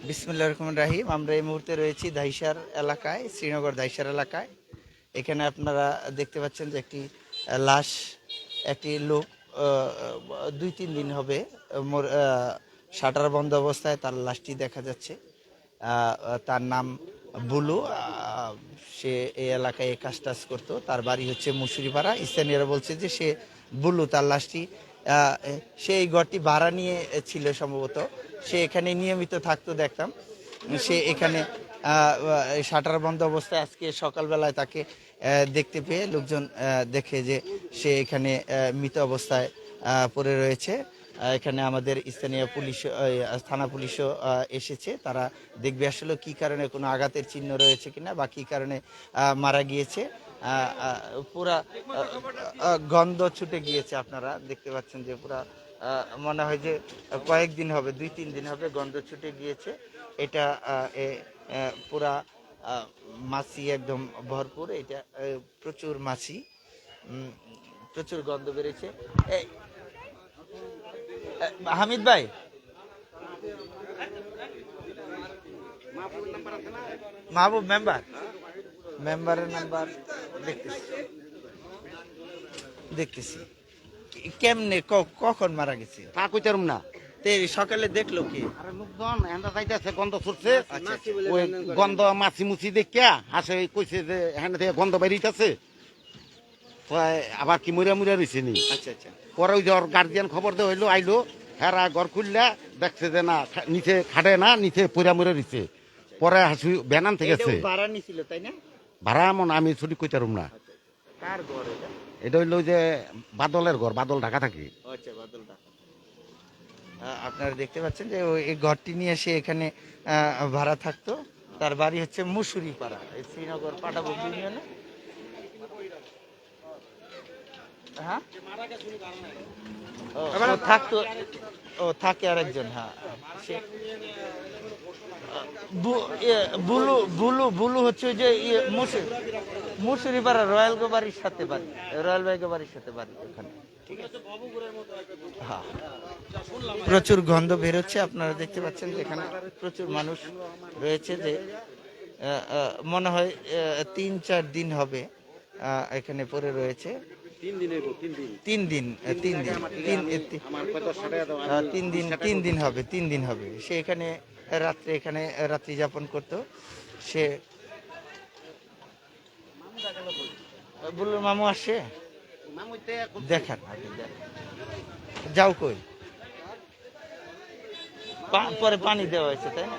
বিসমিল্লাহির রহমানির রহিম। আমরা এই মুহূর্তে রয়েছি দাইসার এলাকায়, শ্রীনগর দাইসার এলাকায়। এখানে আপনারা দেখতে পাচ্ছেন যে একটি লাশ, একটি লোক 2-3 দিন হবে শাটার বন্ধ অবস্থায় তার লাশটি দেখা যাচ্ছে। তার নাম বুলু। সে এই এলাকায় কাজ টাজ করতো। তার বাড়ি হচ্ছে মুসুরিপাড়া। স্থানীয়রা বলছে যে সে বুলু, তার লাশটি সে এই ঘরটি ভাড়া নিয়ে ছিল সম্ভবত। সে এখানে নিয়মিত থাকতো দেখতাম। সে এখানে শাটার বন্ধ অবস্থায় আজকে সকালবেলায় তাকে দেখতে পেয়ে লোকজন দেখে যে সে এখানে মৃত অবস্থায় পড়ে রয়েছে। এখানে আমাদের স্থানীয় পুলিশ, থানা পুলিশও এসেছে। তারা দেখবে আসলে কি কারণে, কোনো আঘাতের চিহ্ন রয়েছে কিনা বা কি কারণে মারা গিয়েছে। পুরা গন্ধ ছুটে গিয়েছে। আপনারা দেখতে পাচ্ছেন যে পুরা মনে হয় যে কয়েকদিন হবে, 2-3 দিন হবে গন্ধ ছুটে গিয়েছে। এটা পুরা মাছি একদম ভরপুর। এটা প্রচুর মাছি, প্রচুর গন্ধ বেড়েছে। হামিদ ভাই, মাহবুব মেম্বারের নাম্বার দেখতেছি দেখতেছি কেমনে কখন মারা গেছে তা কইতারুম না। সকালে দেখলো কি? আরে লোকজন এন্ডা যাইতেছে, গন্ধ ছুটছে। আচ্ছা, ওই গন্ধ মাছি মুছি দেখিয়া হাসে কইছে যে হ্যান্ড থেকে গন্ধ বেরিয়েছে। আবার কি মরিয়া মরিয়া রয়েছে নি। আচ্ছা আচ্ছা। পরে ওই যে ওর গার্জিয়ান খবর দেওয়া হইলো, আইলো, হেরা ঘর খুললা দেখছে যে না, নিচে খাটে না, নিচে পইরা মরে রয়েছে। পরে হাসি বেনান থেকে ভাড়া নিছিল তাই না? ভাড়া মন আমি ছুটি কইতারুম না। কার ঘর এটা? এটা হইলো যে বাদলের ঘর, বাদল ঢাকা থাকি। আচ্ছা, বাদলটা। আপনারা দেখতে পাচ্ছেন যে এই ঘরটি নিয়ে সে এখানে ভাড়া থাকতো। তার বাড়ি হচ্ছে মুসুরি পাড়া, এই শ্রীনগর পাটাবুক ইউনিয়নে। হ্যাঁ, ও থাকতো, ও থাকে আরেকজন। হ্যাঁ, সে বুলু বুলু বুলু হচ্ছে ওই যে মুসুরি পাড়া রয়্যাল গো বাড়ির সাথে বাড়ি, রয়্যাল ভাইগো বাড়ির সাথে বাড়ি ওখানে। ঠিক আছে। হ্যাঁ, প্রচুর গন্ধ বেরোচ্ছে। আপনারা দেখতে পাচ্ছেন যে এখানে প্রচুর মানুষ রয়েছে। যে মনে হয় 3-4 দিন হবে এখানে পড়ে রয়েছে। 3 দিন হবে। সে এখানে রাত্রি যাপন করতো। সে বুলুর মামু আসে, দেখান যাও কই, পরে পানি দেওয়া হয়েছে তাই না?